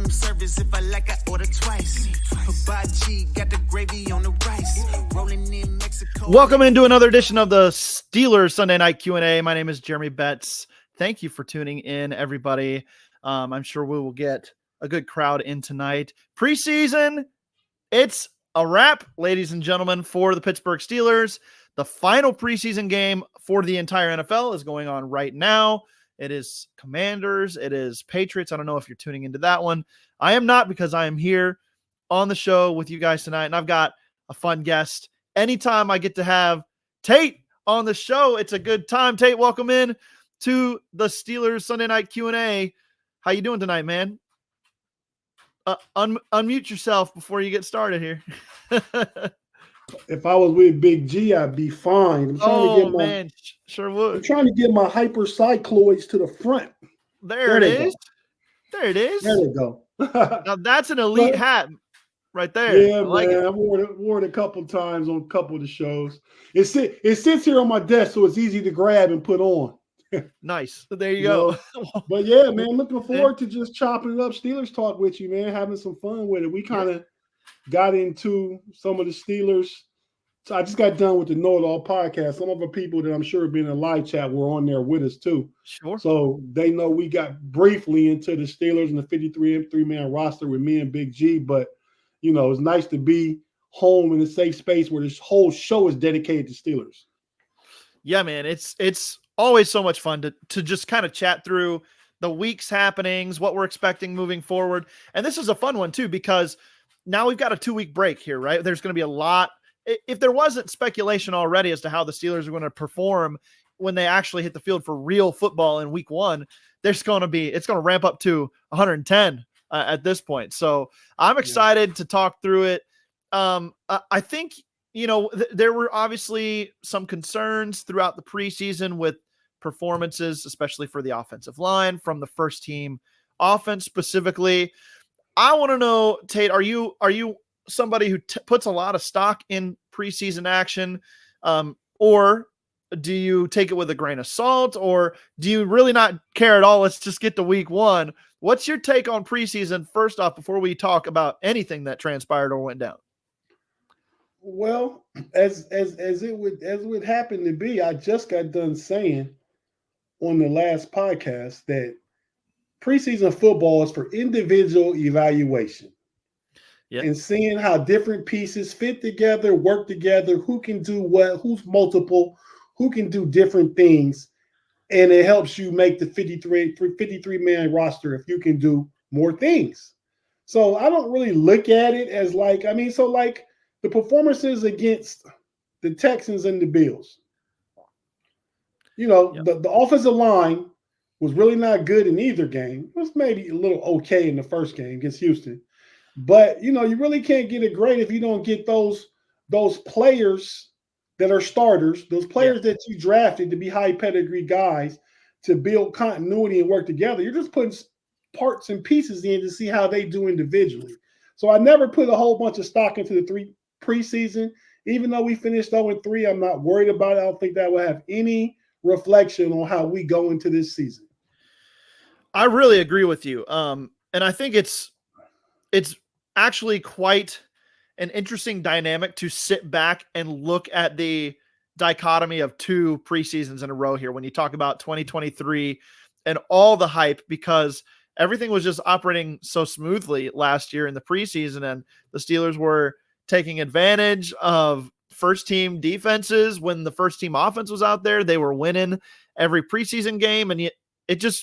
room service. If I like, I order twice. Hibachi, got the gravy on the rice. Rolling in Mexico. Welcome into another edition of the Steelers Sunday Night Q&A. My name is Jeremy Betts. Thank you for tuning in, everybody. I'm sure we will get a good crowd in tonight. Preseason, it's a wrap, ladies and gentlemen, for the Pittsburgh Steelers. The final preseason game for the entire NFL is going on right now. It is Commanders. It is Patriots. I don't know if you're tuning into that one. I am not, because I am here on the show with you guys tonight, and I've got a fun guest. Anytime I get to have Tate on the show, it's a good time. Tate, welcome in to the Steelers Sunday Night Q&A. How you doing tonight, man? Unmute yourself before you get started here. If I was with Big G, I'd be fine. Sure would. I'm trying to get my hypercycloids to the front. There it is. There we go. Now that's an elite hat right there. Yeah, man. I've worn it a couple times on a couple of the shows. It sits here on my desk, so it's easy to grab and put on. Nice. There you go. But yeah, man, looking forward to just chopping it up Steelers talk with you, man, having some fun with it. We kind of got into some of the Steelers. So I just got done with the Know It All podcast. Some of the people that I'm sure have been in a live chat were on there with us too. Sure. So they know we got briefly into the Steelers and the 53-man roster with me and Big G. But, you know, it's nice to be home in a safe space where this whole show is dedicated to Steelers. Yeah, man. It's always so much fun to just kind of chat through the week's happenings, what we're expecting moving forward. And this is a fun one too, because now we've got a 2-week break here, right? There's going to be a lot. If there wasn't speculation already as to how the Steelers are going to perform when they actually hit the field for real football in week 1, it's going to ramp up to 110 at this point. So I'm excited to talk through it. I think, there were obviously some concerns throughout the preseason with performances, especially for the offensive line from the first team offense specifically. I want to know, Tate, are you somebody who puts a lot of stock in preseason action, or do you take it with a grain of salt, or do you really not care at all? Let's just get to week 1. What's your take on preseason first off, before we talk about anything that transpired or went down? Well, as it would happen to be, I just got done saying on the last podcast that preseason football is for individual evaluation. Yep. And seeing how different pieces fit together, work together, who can do what, who's multiple, who can do different things. And it helps you make the 53-man roster if you can do more things. So I don't really look at it as like the performances against the Texans and the Bills. The offensive line was really not good in either game. It was maybe a little okay in the first game against Houston. But, you really can't get a grade if you don't get those players that are starters, those players that you drafted to be high pedigree guys to build continuity and work together. You're just putting parts and pieces in to see how they do individually. So I never put a whole bunch of stock into the preseason. Even though we finished 0-3, I'm not worried about it. I don't think that will have any reflection on how we go into this season. I really agree with you. And I think it's actually quite an interesting dynamic to sit back and look at the dichotomy of 2 preseasons in a row here when you talk about 2023 and all the hype, because everything was just operating so smoothly last year in the preseason, and the Steelers were taking advantage of first team defenses. When the first team offense was out there, they were winning every preseason game, and it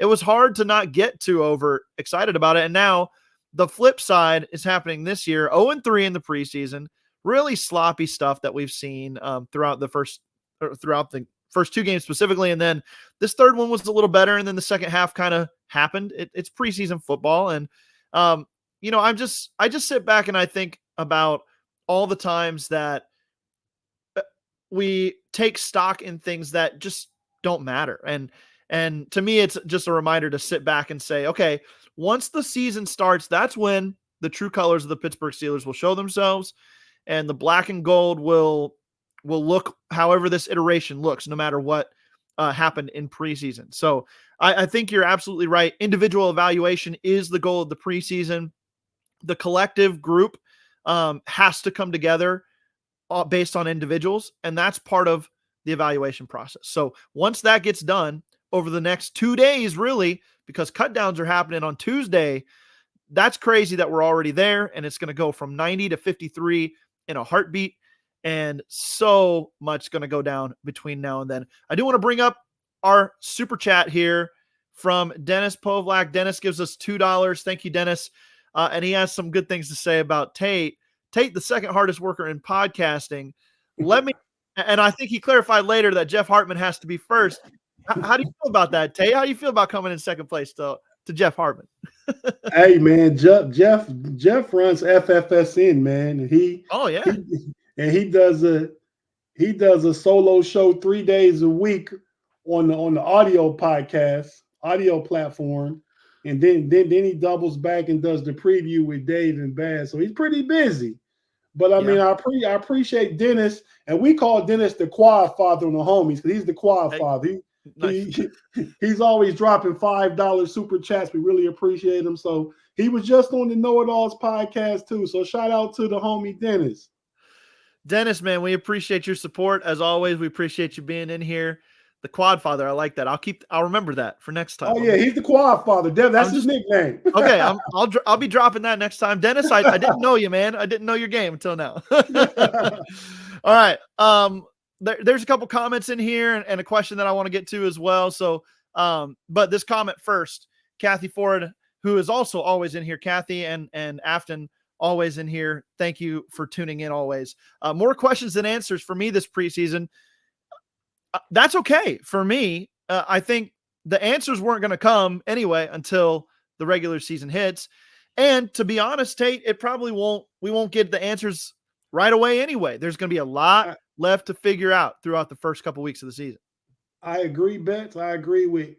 was hard to not get too over excited about it. And now the flip side is happening this year. 0-3 in the preseason, really sloppy stuff that we've seen throughout the first 2 games specifically. And then this third one was a little better. And then the second half kind of happened. It's preseason football. And, I just sit back and I think about all the times that we take stock in things that just don't matter. And to me, it's just a reminder to sit back and say, okay, once the season starts, that's when the true colors of the Pittsburgh Steelers will show themselves, and the black and gold will look however this iteration looks, no matter what happened in preseason. So I think you're absolutely right. Individual evaluation is the goal of the preseason. The collective group has to come together based on individuals, and that's part of the evaluation process. So once that gets done over the next 2 days, really, because cut downs are happening on Tuesday, that's crazy that we're already there, and it's going to go from 90 to 53 in a heartbeat, and so much going to go down between now and then. I do want to bring up our super chat here from Dennis Povlak. Dennis gives us $2. Thank you, Dennis. And he has some good things to say about Tate. Tate, the second hardest worker in podcasting. And I think he clarified later that Jeff Hartman has to be first. How do you feel about that, Tate? How do you feel about coming in second place to Jeff Hartman? Hey man, Jeff runs FFSN, man, and he does a solo show 3 days a week on the audio podcast, audio platform, and then he doubles back and does the preview with Dave and Baz. So he's pretty busy. But I mean, I appreciate Dennis, and we call Dennis the quad father on the homies because he's the quad father. He's always dropping $5 super chats. We really appreciate him. So he was just on the Know It Alls podcast too. So shout out to the homie Dennis. Dennis, man, we appreciate your support as always. We appreciate you being in here. The quad father, I like that. I'll remember that for next time. Oh yeah, he's the quad father. That's his nickname. Okay, I'll be dropping that next time. Dennis, I didn't know you, man. I didn't know your game until now. All right. There's a couple comments in here and a question that I want to get to as well. So, but this comment first, Kathy Ford, who is also always in here. Kathy and Afton, always in here. Thank you for tuning in always. More questions than answers for me this preseason. That's okay for me. I think the answers weren't going to come anyway until the regular season hits. And to be honest, Tate, we won't get the answers right away anyway. There's going to be a lot left to figure out throughout the first couple weeks of the season. I agree, Betts. I agree with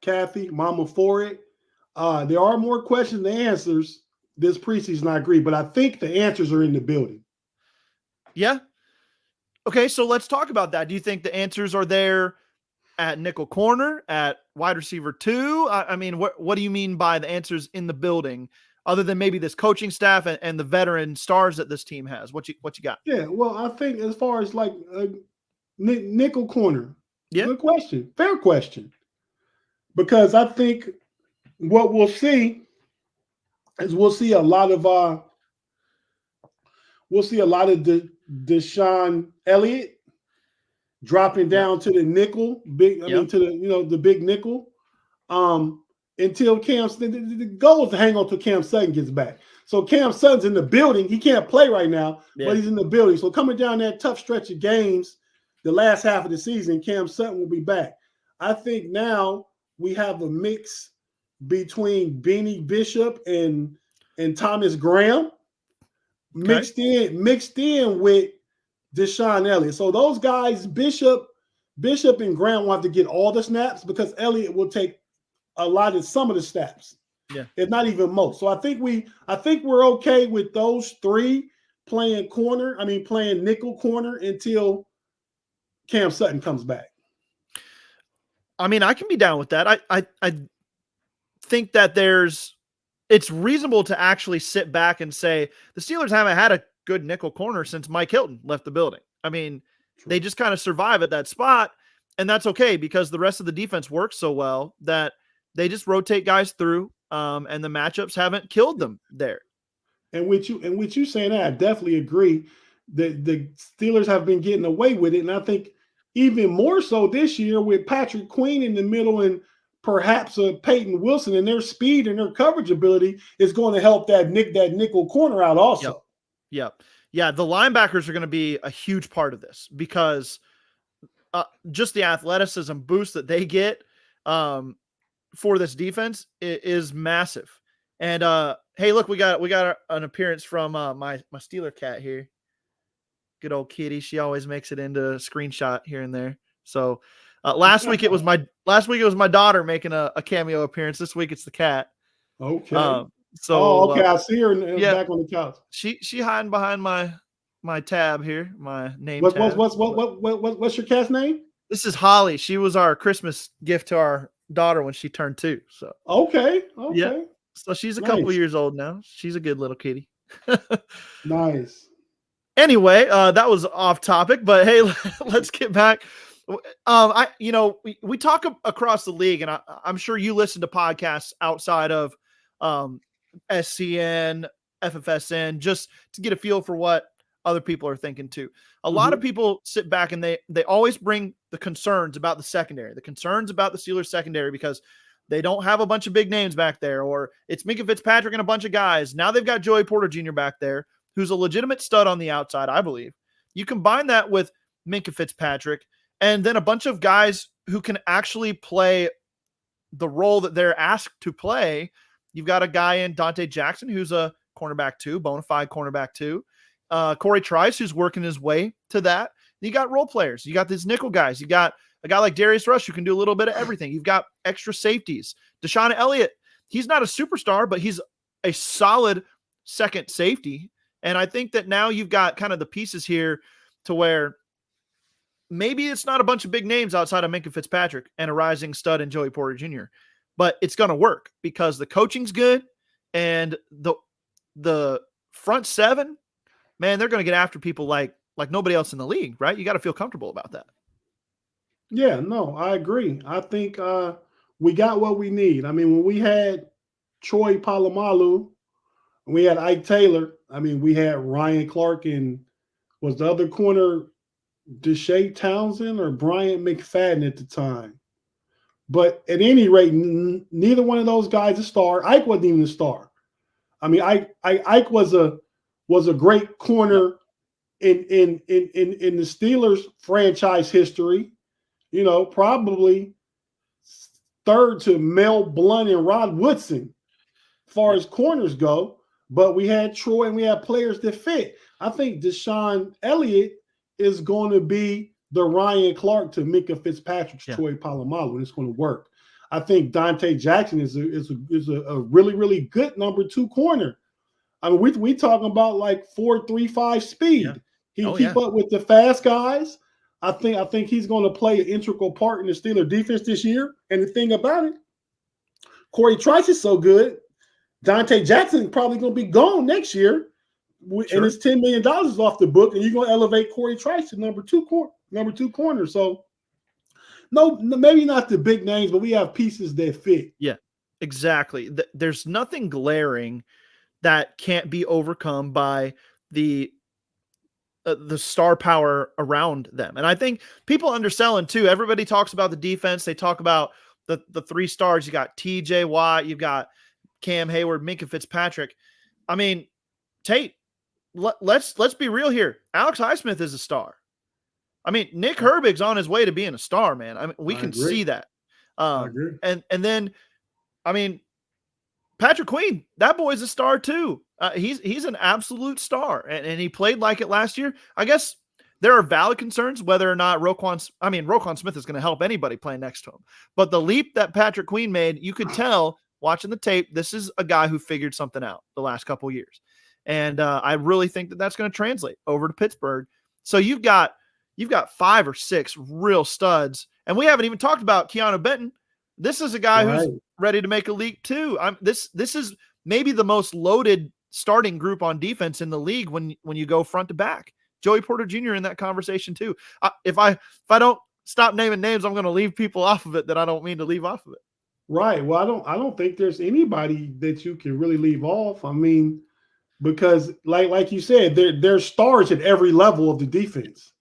Kathy, Mama for it. There are more questions than answers this preseason, I agree, but I think the answers are in the building. Yeah. Okay, so let's talk about that. Do you think the answers are there at nickel corner, at wide receiver 2? I mean, what do you mean by the answers in the building, other than maybe this coaching staff and the veteran stars that this team has? What you got? Yeah, well, I think as far as like nickel corner, good question, fair question, because I think what we'll see is we'll see a lot of Deshaun Elliott dropping down to the nickel, to the big nickel. Until the goal is to hang on till Cam Sutton gets back. So Cam Sutton's in the building. He can't play right now, but he's in the building. So coming down that tough stretch of games, the last half of the season, Cam Sutton will be back. I think now we have a mix between Beanie Bishop and Thomas Graham. Mixed in with Deshaun Elliott. So those guys, Bishop and Graham, will have to get all the snaps because Elliott will take some of the snaps. Yeah, if not even most. So I think we're okay with those three playing nickel corner until Cam Sutton comes back. I mean, I can be down with that. I think that it's reasonable to actually sit back and say the Steelers haven't had a good nickel corner since Mike Hilton left the building. I mean, they just kind of survive at that spot, and that's okay because the rest of the defense works so well that they just rotate guys through, and the matchups haven't killed them there. And with you saying that, I definitely agree that the Steelers have been getting away with it, and I think even more so this year with Patrick Queen in the middle and perhaps Peyton Wilson, and their speed and their coverage ability is going to help that nickel corner out also. Yep. Yeah, the linebackers are going to be a huge part of this because just the athleticism boost that they get for this defense is massive. And hey, look, we got an appearance from my Steeler cat here. Good old kitty. She always makes it into a screenshot here and there. So last week it was my daughter making a cameo appearance. This week it's the cat. Okay. I see her back on the couch. She hiding behind my tab here, my name tab. What's your cat's name? This is Holly. She was our Christmas gift to our daughter when she turned 2. So Okay. yeah. So she's a couple years old now. She's a good little kitty. Nice. Anyway, that was off topic, but hey, let's get back. We talk across the league, and I'm sure you listen to podcasts outside of SCN, FFSN, just to get a feel for what other people are thinking too. A lot of people sit back and they always bring the concerns about the secondary, the concerns about the Steelers secondary, because they don't have a bunch of big names back there, or it's Minkah Fitzpatrick and a bunch of guys. Now they've got Joey Porter Jr. back there, who's a legitimate stud on the outside, I believe. You combine that with Minkah Fitzpatrick and then a bunch of guys who can actually play the role that they're asked to play. You've got a guy in Dante Jackson, who's a cornerback 2, bona fide cornerback 2. Corey Trice, who's working his way to that. You got role players. You got these nickel guys. You got a guy like Darius Rush who can do a little bit of everything. You've got extra safeties. Deshaun Elliott, he's not a superstar, but he's a solid second safety. And I think that now you've got kind of the pieces here to where maybe it's not a bunch of big names outside of Minkah Fitzpatrick and a rising stud in Joey Porter Jr., but it's going to work because the coaching's good and the front 7, man, they're going to get after people like nobody else in the league, right? You got to feel comfortable about that. Yeah, no, I agree. I think we got what we need. I mean, when we had Troy Polamalu, we had Ike Taylor. I mean, we had Ryan Clark and was the other corner Deshae Townsend or Bryant McFadden at the time. But at any rate, neither one of those guys a star. Ike wasn't even a star. I mean, Ike was a great corner in the Steelers franchise history. You know, probably third to Mel Blount and Rod Woodson as far as corners go. But we had Troy and we had players that fit. I think Deshaun Elliott is going to be the Ryan Clark to Minkah Fitzpatrick's Troy Polamalu, and it's going to work. I think Dante Jackson is a really, really good number 2 corner. I mean, we talking about like 4.35 speed. Yeah. He keep up with the fast guys. I think he's going to play an integral part in the Steelers defense this year. And the thing about it, Corey Trice is so good. Dante Jackson probably going to be gone next year, and it's $10 million off the book, and you're going to elevate Corey Trice to number 2 corner. So, no, maybe not the big names, but we have pieces that fit. Yeah, exactly. There's nothing glaring that can't be overcome by the star power around them. And I think people underselling too. Everybody talks about the defense. They talk about the 3 stars. You got TJ Watt, you've got Cam Hayward, Minkah Fitzpatrick. I mean, Tate, let's be real here. Alex Highsmith is a star. I mean, Nick Herbig's on his way to being a star, man. I mean, we can see that. I agree. And then, I mean, Patrick Queen, that boy's a star too. He's an absolute star, and he played like it last year. I guess there are valid concerns whether or not Roquan Smith is going to help anybody playing next to him. But the leap that Patrick Queen made, you could tell watching the tape, this is a guy who figured something out the last couple of years. And I really think that that's going to translate over to Pittsburgh. So you've got 5 or 6 real studs, and we haven't even talked about Keanu Benton. This is a guy who's ready to make a leap too. This is maybe the most loaded starting group on defense in the league when you go front to back. Joey Porter Jr. in that conversation too. If I don't stop naming names, I'm going to leave people off of it that I don't mean to leave off of it. Right. Well, I don't think there's anybody that you can really leave off. I mean, because like you said, there's stars at every level of the defense.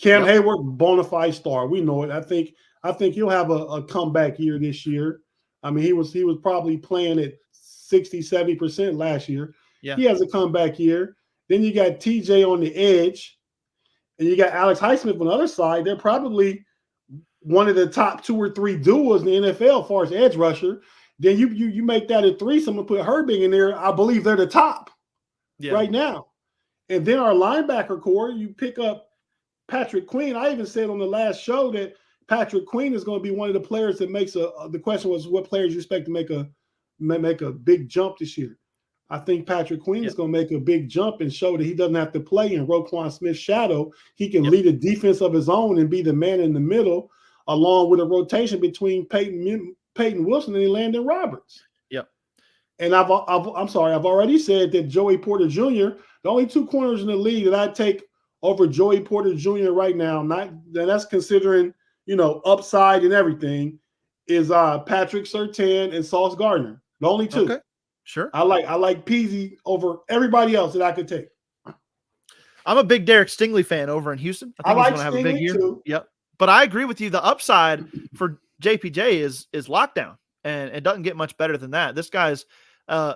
Cam Hayward, bona fide star. We know it. I think he'll have a comeback year this year. I mean, he was probably playing at 60, 70% last year. Yeah. He has a comeback year. Then you got TJ on the edge, and you got Alex Highsmith on the other side. They're probably one of the top 2 or 3 duos in the NFL as far as edge rusher. Then you make that a 3. Someone put Herbig in there. I believe they're the top right now. And then our linebacker core, you pick up Patrick Queen. I even said on the last show that Patrick Queen is going to be one of the players that makes the question was what players you expect to make a big jump this year. I think Patrick Queen is going to make a big jump and show that he doesn't have to play in Roquan Smith's shadow. He can lead a defense of his own and be the man in the middle, along with a rotation between Peyton Wilson and Landon Roberts. Yep. And I've already said that Joey Porter Jr., the only two corners in the league that I take over Joey Porter Jr. right now, that's considering, upside and everything, is Patrick Surtain and Sauce Gardner. The only two. Okay. Sure. I like Peasy over everybody else that I could take. I'm a big Derek Stingley fan over in Houston. I think he's going to have a big year. Too. Yep. But I agree with you. The upside for JPJ is lockdown, and it doesn't get much better than that. This guy's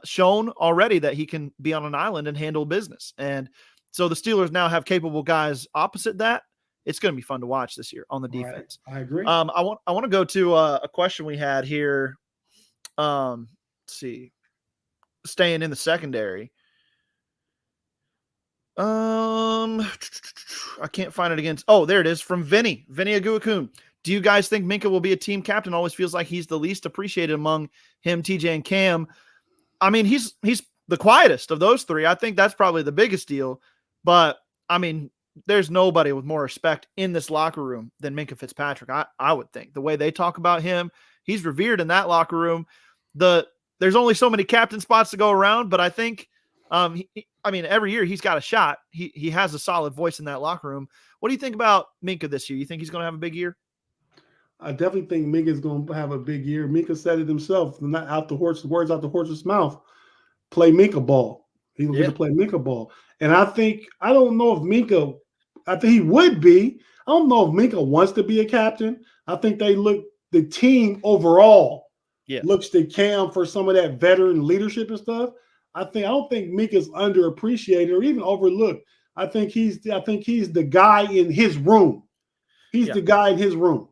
shown already that he can be on an island and handle business. And so the Steelers now have capable guys opposite that. It's going to be fun to watch this year on the defense. Right. I agree. I want to go to a question we had here. Let's see. Staying in the secondary. I can't find it against. Oh, there it is from Vinny Aguakun. Do you guys think Minkah will be a team captain? Always feels like he's the least appreciated among him, TJ, and Cam. I mean, he's the quietest of those three. I think that's probably the biggest deal. But I mean, there's nobody with more respect in this locker room than Minkah Fitzpatrick. I would think the way they talk about him, he's revered in that locker room. There's only so many captain spots to go around, but I think, every year he's got a shot. He has a solid voice in that locker room. What do you think about Minkah this year? You think he's going to have a big year? I definitely think Minkah's going to have a big year. Minkah said it himself, not words out the horse's mouth. Play Minkah ball. He's going to play Minkah ball. And I don't know if Minkah, I think he would be. I don't know if Minkah wants to be a captain. I think the team overall looks to Cam for some of that veteran leadership and stuff. I don't think Minkah's underappreciated or even overlooked. I think he's the guy in his room. He's the guy in his room.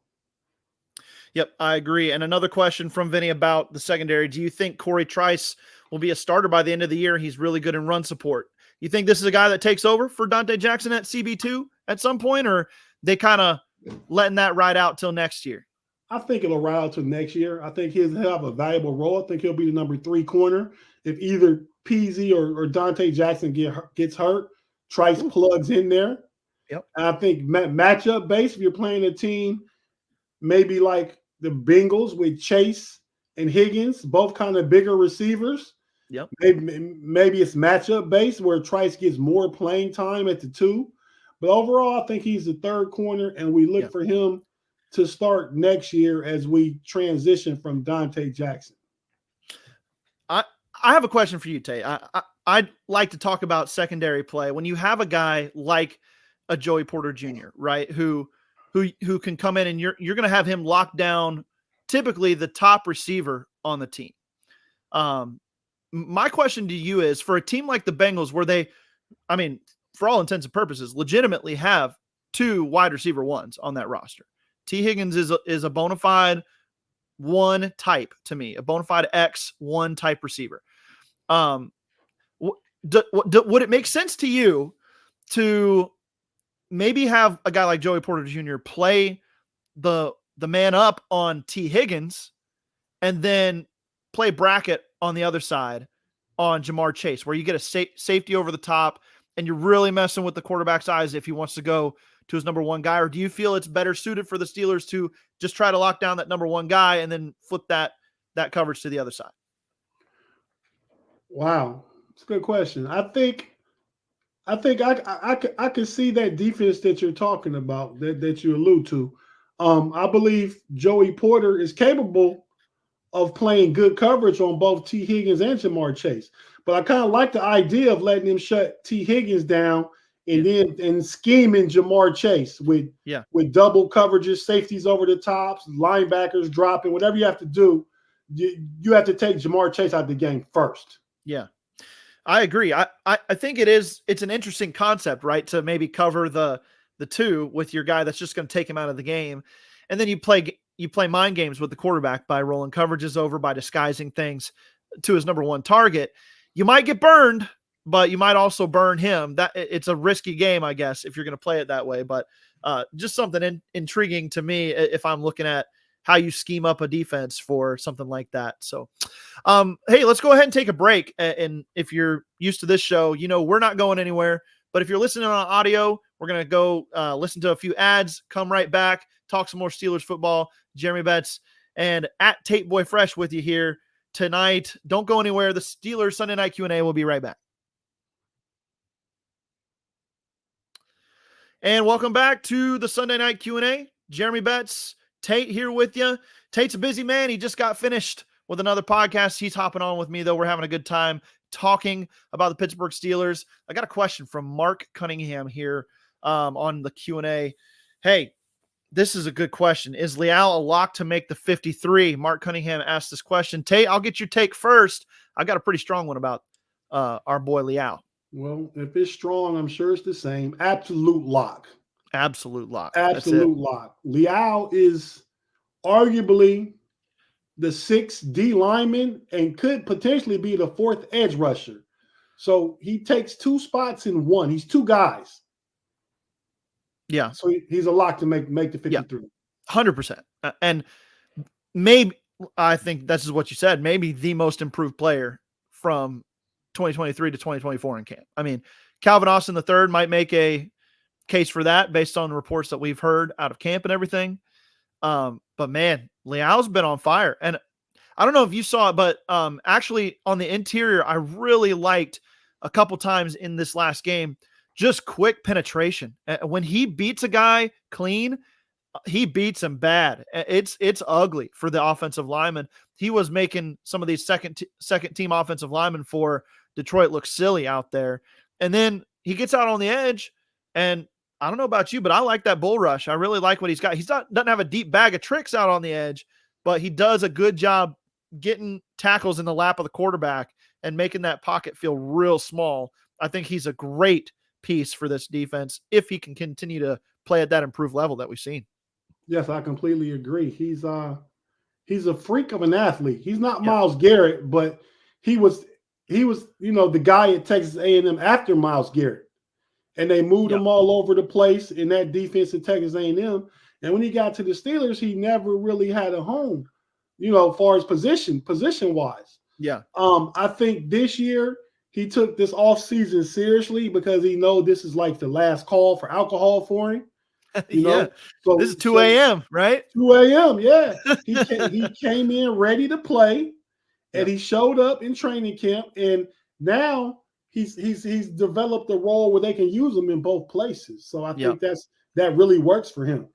Yep, I agree. And another question from Vinny about the secondary. Do you think Corey Trice will be a starter by the end of the year? He's really good in run support. You think this is a guy that takes over for Dante Jackson at CB2 at some point, or they kind of letting that ride out till next year? I think it'll ride out till next year. I think he'll have a valuable role. I think he'll be the number 3 corner. If either Peasy or Dante Jackson gets hurt, Trice plugs in there. Yep. And I think matchup based, if you're playing a team maybe like the Bengals with Chase and Higgins, both kind of bigger receivers. Yep. Maybe it's matchup based where Trice gets more playing time at the 2. But overall, I think he's the 3rd corner, and we look for him to start next year as we transition from Dante Jackson. I have a question for you, Tate. I'd like to talk about secondary play. When you have a guy like a Joey Porter Jr., right, who can come in and you're going to have him lock down typically the top receiver on the team. My question to you is, for a team like the Bengals, where they, for all intents and purposes, legitimately have 2 wide receiver ones on that roster. T. Higgins is a bona fide 1 type to me, a bona fide X1 type receiver. Would it make sense to you to maybe have a guy like Joey Porter Jr. play the man up on T. Higgins and then play bracket on the other side on Jamar Chase, where you get a safety over the top and you're really messing with the quarterback's eyes if he wants to go to his number 1 guy? Or do you feel it's better suited for the Steelers to just try to lock down that number 1 guy and then flip that coverage to the other side? Wow. It's a good question. I think I can see that defense that you're talking about, that you allude to. I believe Joey Porter is capable of playing good coverage on both T. Higgins and Jamar Chase. But I kind of like the idea of letting him shut T. Higgins down and scheming Jamar Chase with double coverages, safeties over the tops, linebackers dropping, whatever you have to do. You have to take Jamar Chase out of the game first. Yeah, I agree. I think it's an interesting concept, right? To maybe cover the 2 with your guy that's just going to take him out of the game. And then you play mind games with the quarterback by rolling coverages over, by disguising things to his number 1 target. You might get burned, but you might also burn him. That it's a risky game, I guess, if you're going to play it that way. But just something intriguing to me if I'm looking at how you scheme up a defense for something like that. So, hey, let's go ahead and take a break. And if you're used to this show, we're not going anywhere. But if you're listening on audio, we're going to go listen to a few ads, come right back, talk some more Steelers football. Jeremy Betts and at Tate Boy Fresh with you here tonight. Don't go anywhere. The Steelers Sunday Night Q&A will be right back. And welcome back to the Sunday Night Q&A. Jeremy Betts, Tate here with you. Tate's a busy man. He just got finished with another podcast. He's hopping on with me, though. We're having a good time talking about the Pittsburgh Steelers. I got a question from Mark Cunningham here on the Q&A. Hey, this is a good question. Is Leal a lock to make the 53? Mark Cunningham asked this question. Tate, I'll get your take first. I got a pretty strong one about our boy Leal. Well, if it's strong, I'm sure it's the same. Absolute lock. Absolute lock. Absolute lock. Leal is arguably the 6th D lineman and could potentially be the 4th edge rusher. So he takes 2 spots in one. He's 2 guys. Yeah. So he's a lock to make the 53. Yeah, 100%. And maybe, I think this is what you said, maybe the most improved player from 2023 to 2024 in camp. I mean, Calvin Austin III might make a case for that based on the reports that we've heard out of camp and everything. But man, Leal's been on fire. And I don't know if you saw it, but actually on the interior, I really liked a couple times in this last game, just quick penetration. When he beats a guy clean, he beats him bad. It's ugly for the offensive lineman. He was making some of these second team offensive linemen for Detroit look silly out there. And then he gets out on the edge, and I don't know about you, but I like that bull rush. I really like what he's got. Doesn't have a deep bag of tricks out on the edge, but he does a good job getting tackles in the lap of the quarterback and making that pocket feel real small. I think he's a great piece for this defense if he can continue to play at that improved level that we've seen. Yes, I completely agree. He's a freak of an athlete. He's not Myles Garrett, but he was the guy at Texas A&M after Myles Garrett. And they moved him all over the place in that defense at Texas A&M. And when he got to the Steelers, he never really had a home, as far as position-wise. Yeah. I think this year he took this offseason seriously because he knows this is like the last call for alcohol for him. So this is 2 a.m., right? 2 a.m., yeah. He came in ready to play, and he showed up in training camp, and now he's developed a role where they can use him in both places. So I think that really works for him.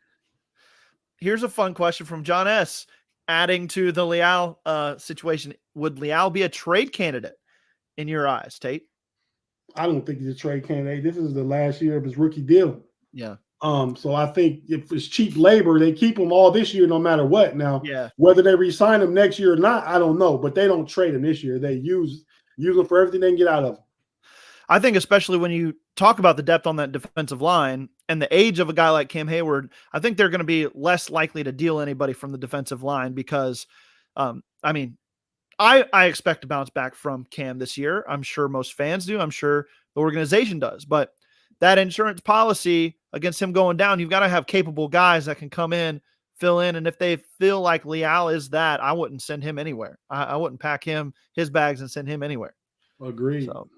Here's a fun question from John S. Adding to the Leal situation, would Leal be a trade candidate in your eyes, Tate? I don't think he's a trade candidate. This is the last year of his rookie deal. Yeah. So I think if it's cheap labor, they keep him all this year no matter what. Now, whether they re-sign him next year or not, I don't know. But they don't trade him this year. They use him for everything they can get out of him. I think especially when you talk about the depth on that defensive line and the age of a guy like Cam Hayward, I think they're going to be less likely to deal anybody from the defensive line because, I expect to bounce back from Cam this year. I'm sure most fans do. I'm sure the organization does. But that insurance policy against him going down, you've got to have capable guys that can come in, fill in. And if they feel like Leal is that, I wouldn't send him anywhere. I wouldn't pack his bags and send him anywhere. Agreed. So,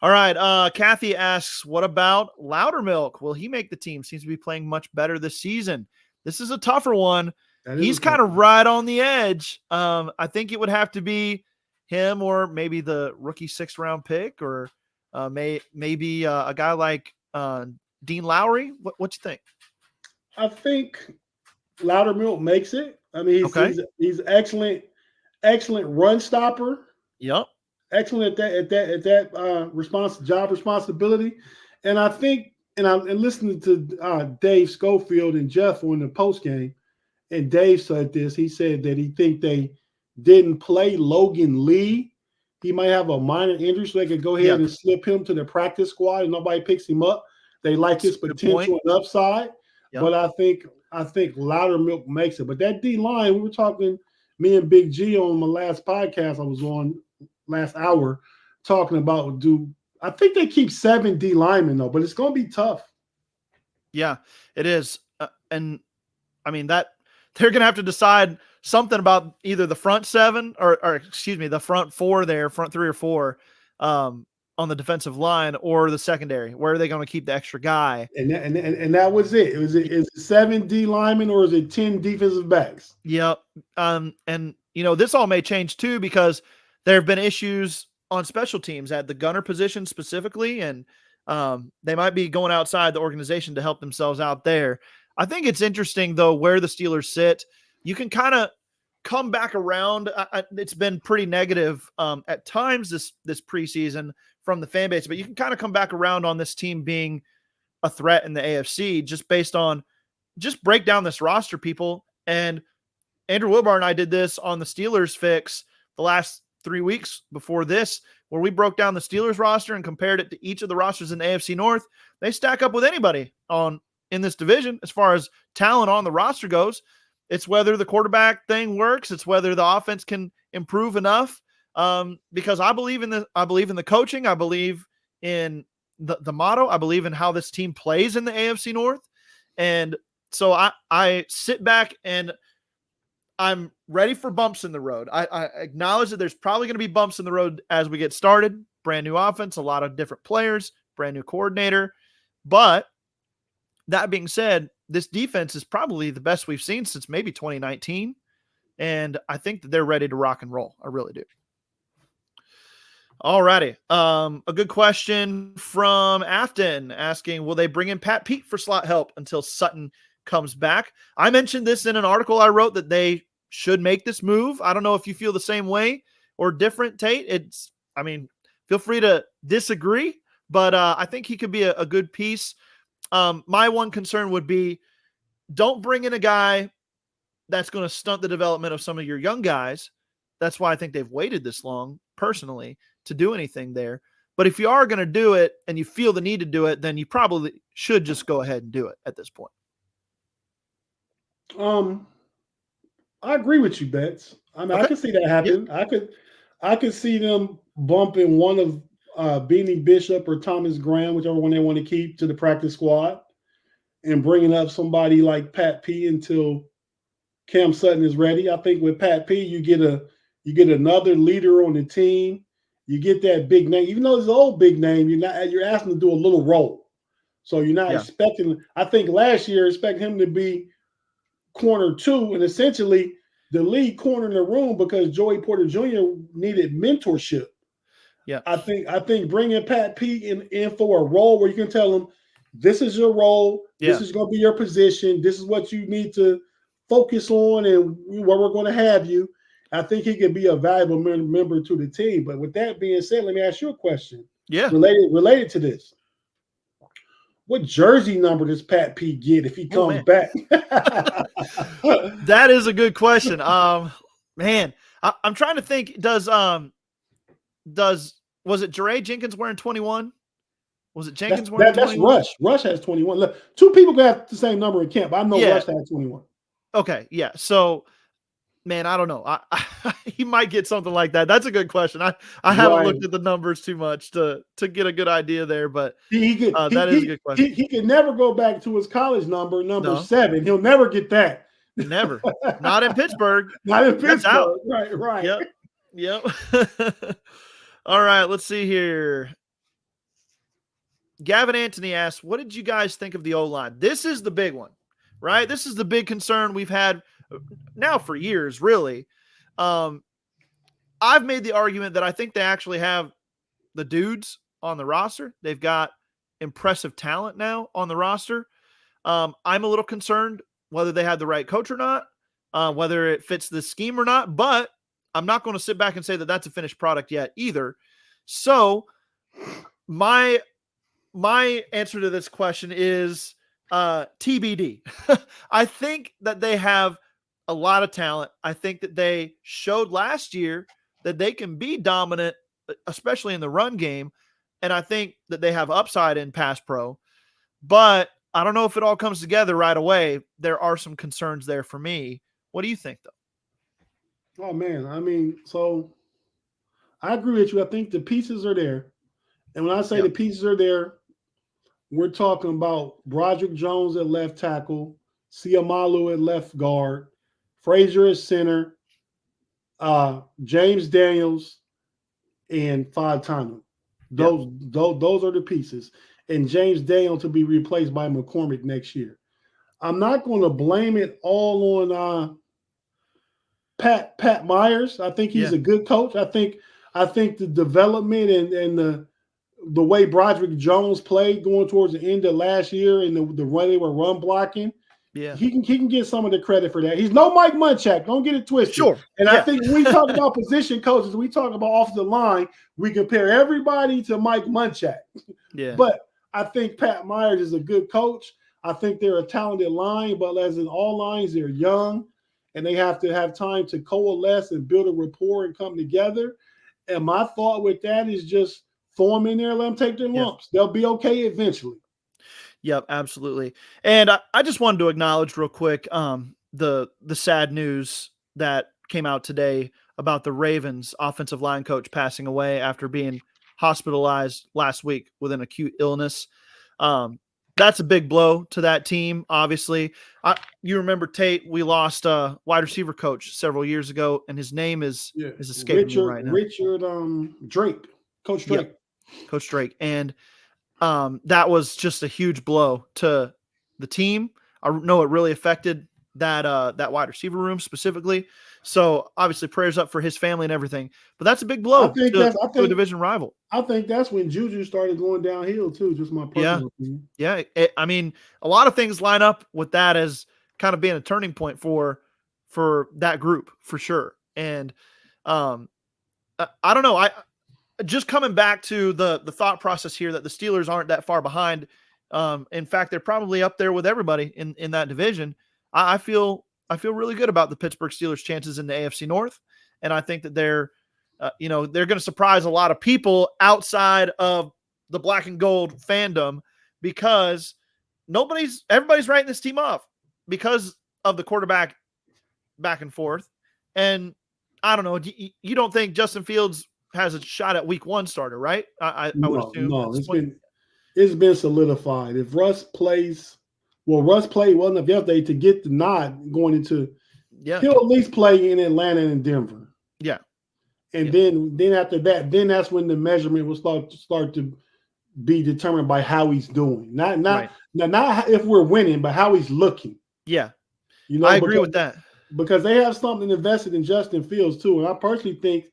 all right. Kathy asks, what about Loudermilk? Will he make the team? Seems to be playing much better this season. This is a tougher one. He's kind of right on the edge. I think it would have to be him or maybe the rookie 6th round pick or maybe a guy like Dean Lowry. What you think? I think Loudermilk makes it. I mean, he's excellent run stopper. Yep. Excellent at that job responsibility. And I think, and listening to Dave Schofield and Jeff on the post game, and Dave said this. He said that he think they didn't play Logan Lee. He might have a minor injury, so they could go ahead and slip him to the practice squad, and nobody picks him up. They like his potential and upside, but I think Loudermilk makes it. But that D line, we were talking, me and Big G on my last podcast I was on last hour, talking about I think they keep 7 D linemen though, but it's going to be tough. Yeah, it is, and I mean that they're going to have to decide something about either the front seven or excuse me, the front four there, front three or four on the defensive line or the secondary. Where are they going to keep the extra guy? And that was it. Is it 7 D linemen or is it 10 defensive backs? Yep. And this all may change too, because there have been issues on special teams at the gunner position specifically, and they might be going outside the organization to help themselves out there. I think it's interesting, though, where the Steelers sit. You can kind of come back around. It's been pretty negative at times this preseason from the fan base, but you can kind of come back around on this team being a threat in the AFC just based on just break down this roster, people. And Andrew Wilbar and I did this on the Steelers Fix the last 3 weeks before this, where we broke down the Steelers roster and compared it to each of the rosters in the AFC North. They stack up with anybody in this division as far as talent on the roster goes. It's whether the quarterback thing works. It's whether the offense can improve enough. Because I believe in the coaching. I believe in the motto. I believe in how this team plays in the AFC North. And so I sit back and I'm ready for bumps in the road. I acknowledge that there's probably going to be bumps in the road as we get started. Brand new offense, a lot of different players, brand new coordinator. But that being said, this defense is probably the best we've seen since maybe 2019. And I think that they're ready to rock and roll. I really do. All righty. A good question from Afton asking, will they bring in Pat Pete for slot help until Sutton comes back? I mentioned this in an article I wrote that they should make this move. I don't know if you feel the same way or different, Tate. Feel free to disagree, but I think he could be a good piece. My one concern would be, don't bring in a guy that's going to stunt the development of some of your young guys. That's why I think they've waited this long, personally, to do anything there. But if you are going to do it and you feel the need to do it, then you probably should just go ahead and do it at this point. I agree with you, Betts. Okay. I could see that happen. Yep. I could see them bumping one of Beanie Bishop or Thomas Graham, whichever one they want to keep, to the practice squad, and bringing up somebody like Pat P until Cam Sutton is ready. I think with Pat P, you get another leader on the team. You get that big name, even though it's an old big name. You're asking to do a little role, so you're not expecting. I think last year expect him to be corner 2 and essentially the lead corner in the room because Joey Porter Jr. needed mentorship. Yeah, I think bringing Pat P in for a role where you can tell him, this is your role, this is going to be your position, this is what you need to focus on, and where we're going to have you. I think he could be a valuable member to the team. But with that being said, let me ask you a question. Yeah, related to this. What jersey number does Pat P get if he comes back? That is a good question. Man, I'm trying to think. Was it Jeray Jenkins wearing 21? Was it Jenkins wearing 21? That's Rush. Rush has 21. Look, 2 people got the same number in camp. I know Rush had 21. Okay, yeah. So, man, I don't know. He might get something like that. That's a good question. I haven't looked at the numbers too much to get a good idea there, but that is a good question. He can never go back to his college number 7. He'll never get that. Never. Not in Pittsburgh. Not in Pittsburgh. Right. Yep. All right, let's see here. Gavin Anthony asks, what did you guys think of the O-line? This is the big one, right? This is the big concern we've had now for years, really. I've made the argument that I think they actually have the dudes on the roster. They've got impressive talent now on the roster. I'm a little concerned whether they have the right coach or not, whether it fits the scheme or not, but I'm not going to sit back and say that that's a finished product yet either. So my answer to this question is TBD. I think that they have a lot of talent. I think that they showed last year that they can be dominant, especially in the run game. And I think that they have upside in pass pro, but I don't know if it all comes together right away. There are some concerns there for me. What do you think, though? Oh, man. So I agree with you. I think the pieces are there. And when I say the pieces are there, we're talking about Broderick Jones at left tackle, Siamalu at left guard, Frazier at center, James Daniels, and Fontana. Those are the pieces. And James Daniels to be replaced by McCormick next year. I'm not going to blame it all on Pat Myers. I think he's a good coach. I think the development and the way Broderick Jones played going towards the end of last year and the run they were run blocking. Yeah, he can get some of the credit for that. He's no Mike Munchak. Don't get it twisted. Sure. And I think when we talk about position coaches, we talk about off the line, we compare everybody to Mike Munchak. Yeah. But I think Pat Myers is a good coach. I think they're a talented line, but as in all lines, they're young and they have to have time to coalesce and build a rapport and come together. And my thought with that is just throw them in there, let them take their lumps. They'll be okay eventually. Yep, absolutely. And I just wanted to acknowledge real quick the sad news that came out today about the Ravens offensive line coach passing away after being hospitalized last week with an acute illness. That's a big blow to that team, obviously. You remember, Tate, we lost a wide receiver coach several years ago, and his name is escaping me right now. Richard Drake, Coach Drake. Yep. Coach Drake. And that was just a huge blow to the team. I know it really affected that wide receiver room specifically. So obviously prayers up for his family and everything. But that's a big blow to a division rival. I think that's when Juju started going downhill too, just my personal opinion. Yeah. I mean, a lot of things line up with that as kind of being a turning point for that group for sure. And I don't know. Just coming back to the thought process here that the Steelers aren't that far behind. In fact, they're probably up there with everybody in that division. I feel really good about the Pittsburgh Steelers' chances in the AFC North, and I think that they're going to surprise a lot of people outside of the black and gold fandom because everybody's writing this team off because of the quarterback back and forth. And I don't know, you don't think Justin Fields has a shot at week 1 starter, right? I would assume. No, it's been solidified. If Russ plays, Russ played well enough yesterday to get the nod going into. Yeah, he'll at least play in Atlanta and Denver. Yeah, and then after that, that's when the measurement will start to be determined by how he's doing. Not if we're winning, but how he's looking. Yeah, I agree with that because they have something invested in Justin Fields too, and I personally think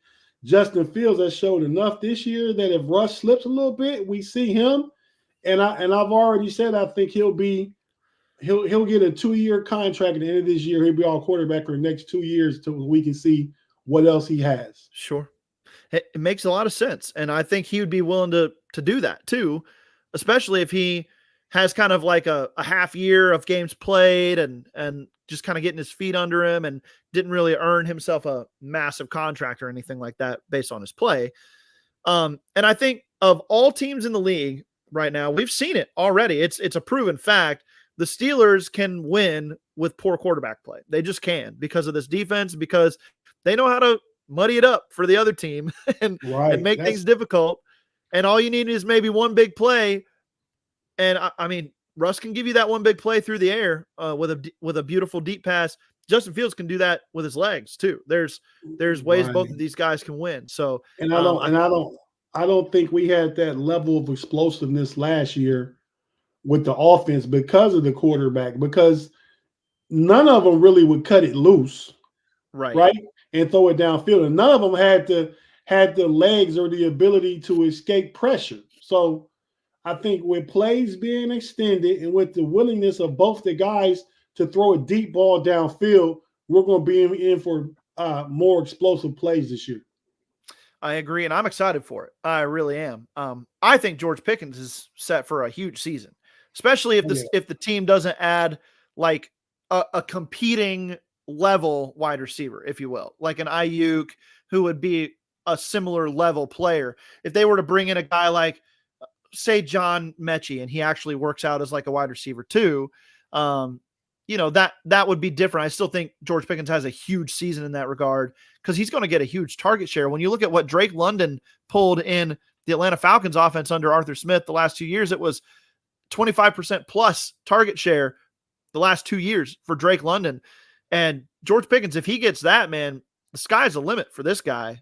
Justin Fields has showed enough this year that if Russ slips a little bit, we see him. And I've already said I think he'll get a 2-year contract at the end of this year. He'll be our quarterback for the next 2 years until we can see what else he has. Sure. It makes a lot of sense. And I think he would be willing to do that too, especially if he has kind of like a half year of games played and just kind of getting his feet under him and didn't really earn himself a massive contract or anything like that based on his play. And I think of all teams in the league right now, we've seen it already. It's a proven fact. The Steelers can win with poor quarterback play. They just can because of this defense, because they know how to muddy it up for the other team and make things difficult. And all you need is maybe one big play. And I mean, Russ can give you that one big play through the air with a beautiful deep pass. Justin Fields can do that with his legs too. There's ways both of these guys can win. So I don't think we had that level of explosiveness last year with the offense because of the quarterback, because none of them really would cut it loose, right, and throw it downfield, and none of them had the legs or the ability to escape pressure. So I think with plays being extended and with the willingness of both the guys to throw a deep ball downfield, we're going to be in for more explosive plays this year. I agree, and I'm excited for it. I really am. I think George Pickens is set for a huge season, especially if the team doesn't add like a competing level wide receiver, if you will, like an Ayuk who would be a similar level player. If they were to bring in a guy like, say, John Mechie, and he actually works out as like a wide receiver too, that would be different. I still think George Pickens has a huge season in that regard because he's going to get a huge target share. When you look at what Drake London pulled in the Atlanta Falcons offense under Arthur Smith the last 2 years, it was 25% plus target share the last 2 years for Drake London. And George Pickens, if he gets that, man, the sky's the limit for this guy.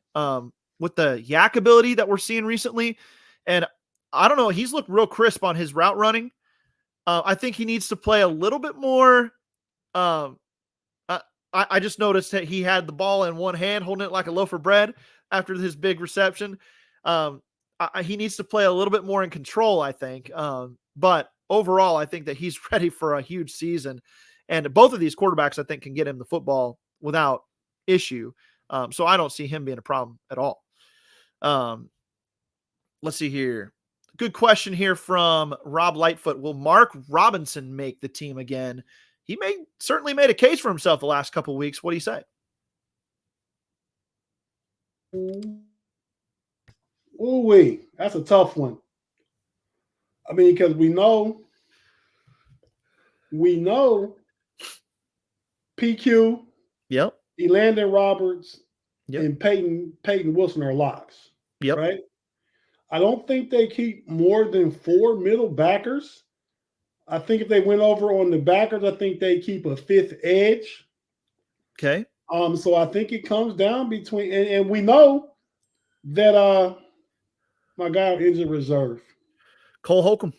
With the yak ability that we're seeing recently. And I don't know, he's looked real crisp on his route running. I think he needs to play a little bit more. I just noticed that he had the ball in one hand, holding it like a loaf of bread after his big reception. He needs to play a little bit more in control, I think. But overall, I think that he's ready for a huge season. And both of these quarterbacks, I think, can get him the football without issue. So I don't see him being a problem at all. Let's see here. Good question here from Rob Lightfoot. Will Mark Robinson make the team again? He certainly made a case for himself the last couple of weeks. What do you say? Ooh-wee, that's a tough one. I mean, because we know PQ, yep, Elandon Roberts, yep, and Peyton Wilson are locks. Yep. Right? I don't think they keep more than 4 middle backers. I think if they went over on the backers, I think they keep a 5th edge. Okay. So I think it comes down between, and we know that my guy on injured reserve, Cole Holcomb.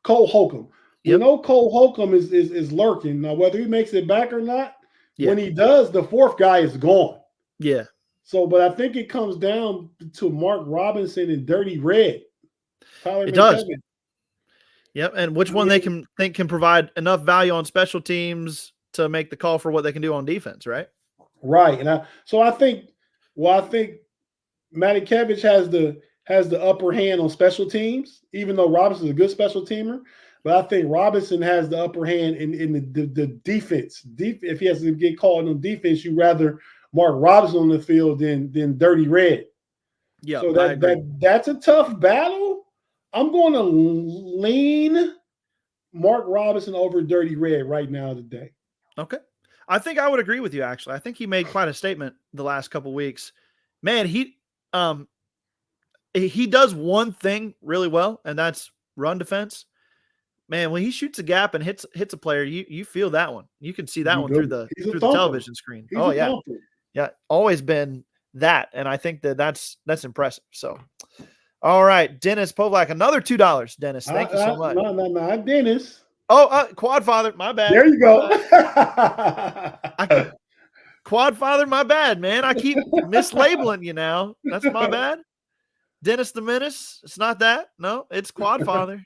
Yep. We know Cole Holcomb is lurking. Now, whether he makes it back or not, when he does, the 4th guy is gone. Yeah. So, but I think it comes down to Mark Robinson and Dirty Red. It does. Yep. And which one they can provide enough value on special teams to make the call for what they can do on defense, right? Right. And I think Matakevich has the upper hand on special teams, even though Robinson's a good special teamer. But I think Robinson has the upper hand in the defense. If he has to get called on defense, you rather Mark Robinson on the field than Dirty Red. Yeah, so that's a tough battle. I'm going to lean Mark Robinson over Dirty Red right now today. Okay. I think I would agree with you, actually. I think he made quite a statement the last couple of weeks. Man, he does one thing really well, and that's run defense. Man, when he shoots a gap and hits a player, you feel that one. You can see that one through the television screen. Yeah, always been that, and I think that's impressive. So, all right, Dennis Povlak, another $2. Dennis, thank you so much. No, Dennis. Oh, Quad Father, my bad. There you go. Quad Father, my bad, man. I keep mislabeling you now. That's my bad. Dennis the Menace. It's not that. No, it's Quad Father.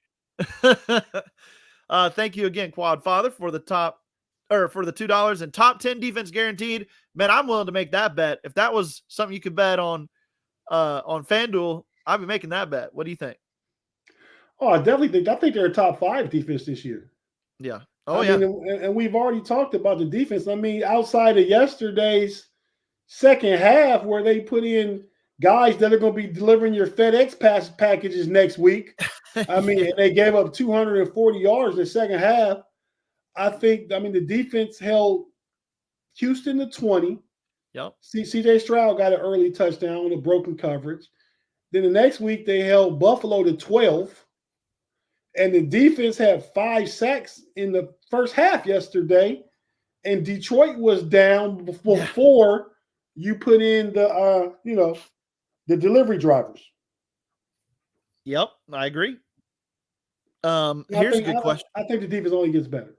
Thank you again, Quad Father, for the $2 and top 10 defense guaranteed. Man, I'm willing to make that bet. If that was something you could bet on FanDuel, I'd be making that bet. What do you think? Oh, I think they're a top 5 defense this year. Yeah. And we've already talked about the defense. I mean, outside of yesterday's second half where they put in guys that are going to be delivering your FedEx packages next week. I mean, and they gave up 240 yards in the second half. The defense held Houston to 20. Yep. CJ Stroud got an early touchdown with a broken coverage. Then the next week they held Buffalo to 12. And the defense had 5 sacks in the first half yesterday. And Detroit was down before you put in the delivery drivers. Yep, I agree. Here's a good question. I think the defense only gets better.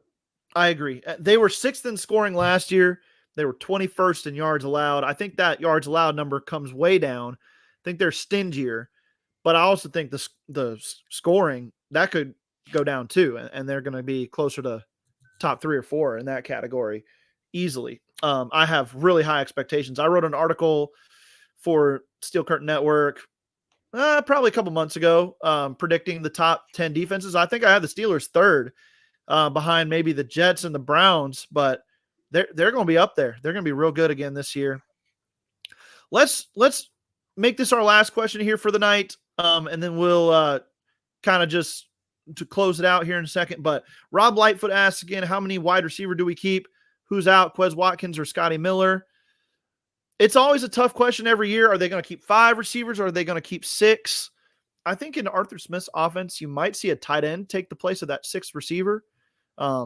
I agree. They were 6th in scoring last year. They were 21st in yards allowed. I think that yards allowed number comes way down. I think they're stingier. But I also think the scoring, that could go down too. And they're going to be closer to top 3 or 4 in that category easily. I have really high expectations. I wrote an article for Steel Curtain Network probably a couple months ago predicting the top 10 defenses. I think I had the Steelers 3rd behind maybe the Jets and the Browns, but they're going to be up there. They're going to be real good again this year. Let's make this our last question here for the night. And then we'll kind of just to close it out here in a second. But Rob Lightfoot asks again, how many wide receiver do we keep? Who's out, Quez Watkins or Scotty Miller? It's always a tough question every year. Are they going to keep 5 receivers or are they going to keep 6? I think in Arthur Smith's offense, you might see a tight end take the place of that 6th receiver. I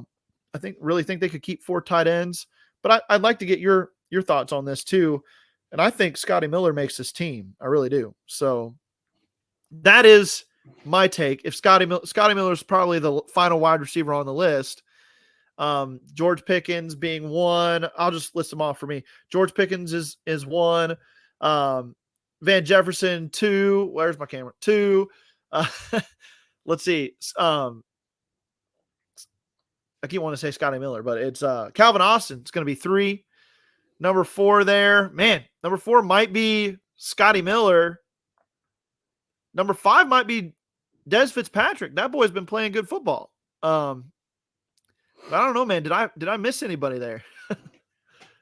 really think they could keep 4 tight ends, But I'd like to get your thoughts on this too. And I think Scotty Miller makes this team. I really do. So that is my take. If Scotty Miller is probably the final wide receiver on the list. George Pickens being one. I'll just list them off for me. George Pickens is one. Van Jefferson 2. Where's my camera? 2. Let's see. I keep wanting to say Scotty Miller, but it's Calvin Austin. It's going to be 3. Number 4 there. Man, number 4 might be Scotty Miller. Number 5 might be Des Fitzpatrick. That boy's been playing good football. I don't know, man. Did I miss anybody there?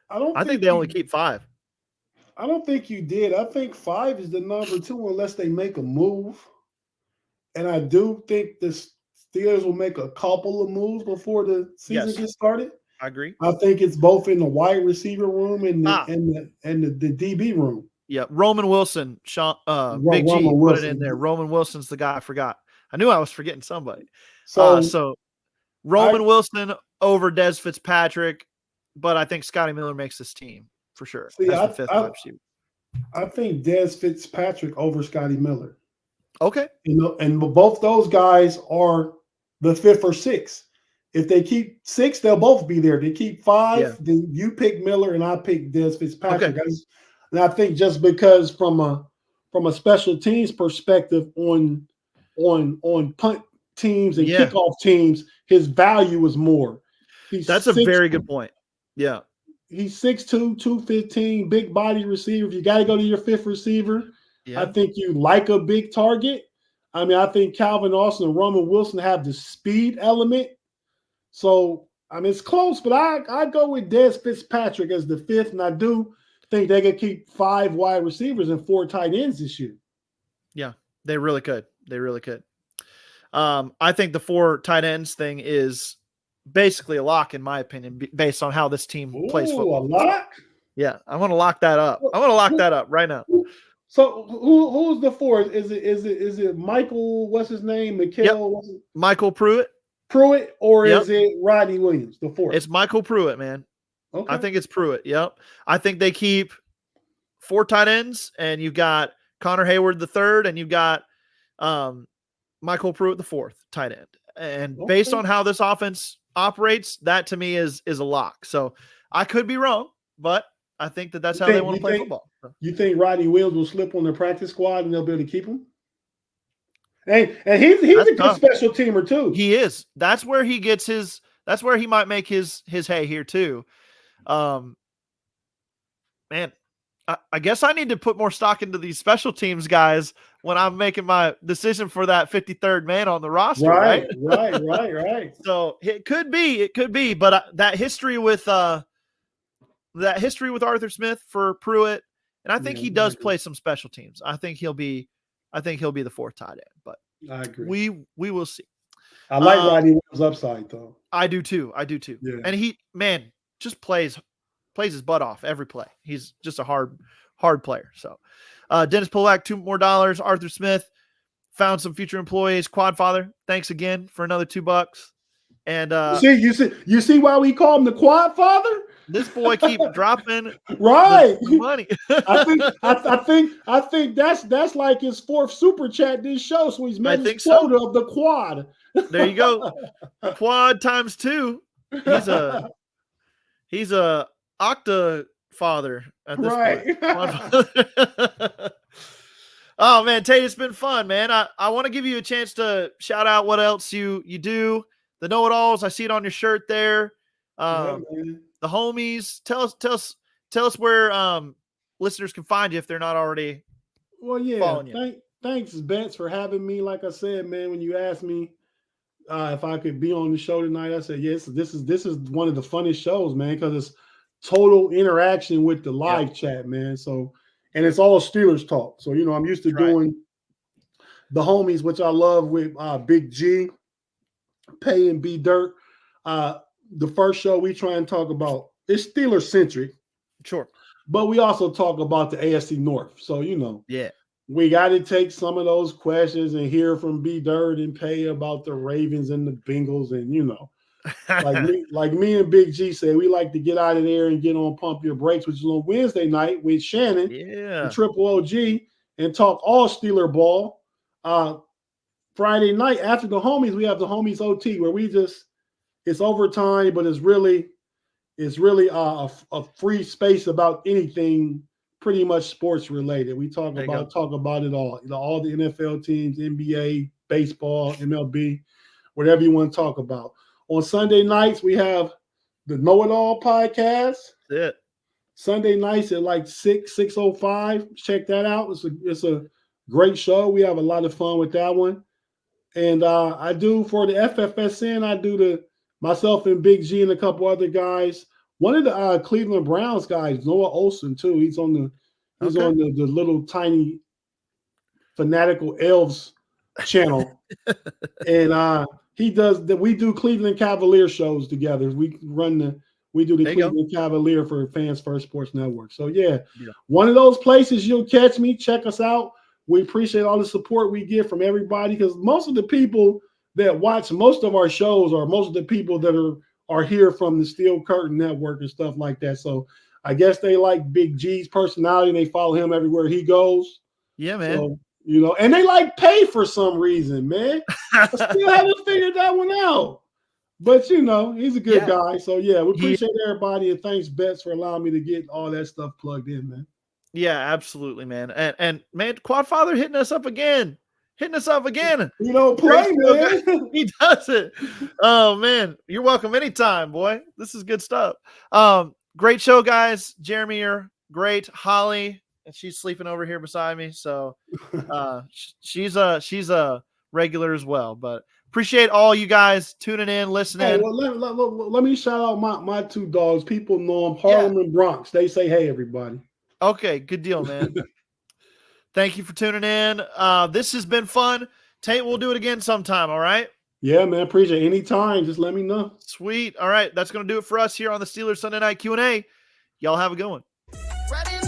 I think they only keep 5. I don't think you did. I think 5 is the number 2 unless they make a move. And I do think the Steelers will make a couple of moves before the season gets started. I agree. I think it's both in the wide receiver room and the DB room. Yeah, Roman Wilson, Big G, Wilson. Put it in there. Roman Wilson's the guy I forgot. I knew I was forgetting somebody. So Roman Wilson over Des Fitzpatrick, but I think Scotty Miller makes this team for sure. See, as the 5th wide receiver. I think Des Fitzpatrick over Scotty Miller. Okay. And both those guys are the 5th or 6th. If they keep 6, they'll both be there. They keep 5, then you pick Miller and I pick Des Fitzpatrick. Okay. And I think just because from a special teams perspective on punt teams and kickoff teams, his value is more. That's a very good point. Yeah. He's 6'2", 215, big body receiver. If you got to go to your 5th receiver, I think you like a big target. I mean, I think Calvin Austin and Roman Wilson have the speed element. So, I mean, it's close, but I go with Des Fitzpatrick as the 5th, and I do think they could keep 5 wide receivers and 4 tight ends this year. Yeah, they really could. They really could. I think the 4 tight ends thing is basically a lock, in my opinion, based on how this team plays football. A lock? Yeah, I want to lock that up. I want to lock that up right now. So who's the 4th? Is it Michael? What's his name? Mikhail? Yep. Michael Pruitt. Pruitt, or is it Rodney Williams, the 4th? It's Michael Pruitt, man. Okay. I think it's Pruitt. Yep. I think they keep 4 tight ends, and you've got Connor Hayward the 3rd, and you've got Michael Pruitt the 4th tight end. And based on how this offense operates, that to me is a lock. So I could be wrong, but I think that's how they want to play football. You think Rodney Williams will slip on the practice squad and they'll be able to keep him? And he's a good special teamer too. He is. That's where he gets his. That's where he might make his hay here too. Man, I guess I need to put more stock into these special teams guys when I'm making my decision for that 53rd man on the roster. Right. So it could be, but that history with Arthur Smith for Pruitt, and I think he does play some special teams. I think he'll be the 4th tight end, but I agree. We will see. I like Rodney Williams' upside though. I do too. Yeah. And he, man, just plays his butt off every play. He's just a hard player. So Dennis Polak, $2 more. Arthur Smith found some future employees. Quadfather, thanks again for another $2. And you see why we call him the Quadfather? This boy keep dropping the money. I think that's like his 4th super chat this show. So he's made his quota of the quad. There you go. Quad times 2. He's a octa father at this point. Oh man, Tate, it's been fun, man. I want to give you a chance to shout out what else you do. The know-it-alls. I see it on your shirt there. The homies. Tell us where listeners can find you if they're not already following you. Thanks, Bets, for having me. Like I said, man, when you asked me if I could be on the show tonight, I said yes. This is one of the funnest shows, man, because it's total interaction with the live chat, man. So, and it's all Steelers talk. So, I'm used to doing the homies, which I love, with Big G, Pay and B Dirt. The first show we try and talk about is Steelers centric. Sure. But we also talk about the AFC North. So, we got to take some of those questions and hear from B Dirt and Pay about the Ravens and the Bengals and, Like me and Big G said, we like to get out of there and get on Pump Your Brakes, which is on Wednesday night with Shannon, the Triple OG, and talk all Steeler ball. Friday night after the homies, we have the homies OT where it's overtime, but it's really a free space about anything pretty much sports related. We talk about it all. All the NFL teams, NBA, baseball, MLB, whatever you want to talk about. On Sunday nights, we have the Know It All podcast. That's it. Sunday nights at like 6:05. Check that out. It's a great show. We have a lot of fun with that one. And I do for the FFSN, I do myself and Big G and a couple other guys. One of the Cleveland Browns guys, Noah Olsen, too. He's on the little tiny fanatical elves channel. And he does that. We do Cleveland Cavalier shows together. We do the Cleveland Cavalier for Fans First Sports Network. So one of those places you'll catch me. Check us out. We appreciate all the support we get from everybody, because most of the people that watch most of our shows are most of the people that are here from the Steel Curtain Network and stuff like that. So I guess they like Big G's personality and they follow him everywhere he goes. Yeah, man. So, and they like Pay for some reason, man. I still haven't figured that one out. But, he's a good guy. So, we appreciate everybody. And thanks, Betts, for allowing me to get all that stuff plugged in, man. Yeah, absolutely, man. And man, Quadfather hitting us up again. You don't play, man. He does it. Oh, man. You're welcome anytime, boy. This is good stuff. Great show, guys. Jeremy, you're great. Holly, and she's sleeping over here beside me. So she's a regular as well. But appreciate all you guys tuning in, listening. Hey, well, let me shout out my two dogs. People know them, Harlem and Bronx. They say, hey, everybody. Okay, good deal, man. Thank you for tuning in. This has been fun. Tate, we'll do it again sometime, all right? Yeah, man. Appreciate it. Anytime. Just let me know. Sweet. All right. That's going to do it for us here on the Steelers Sunday Night Q&A. Y'all have a good one. Ready?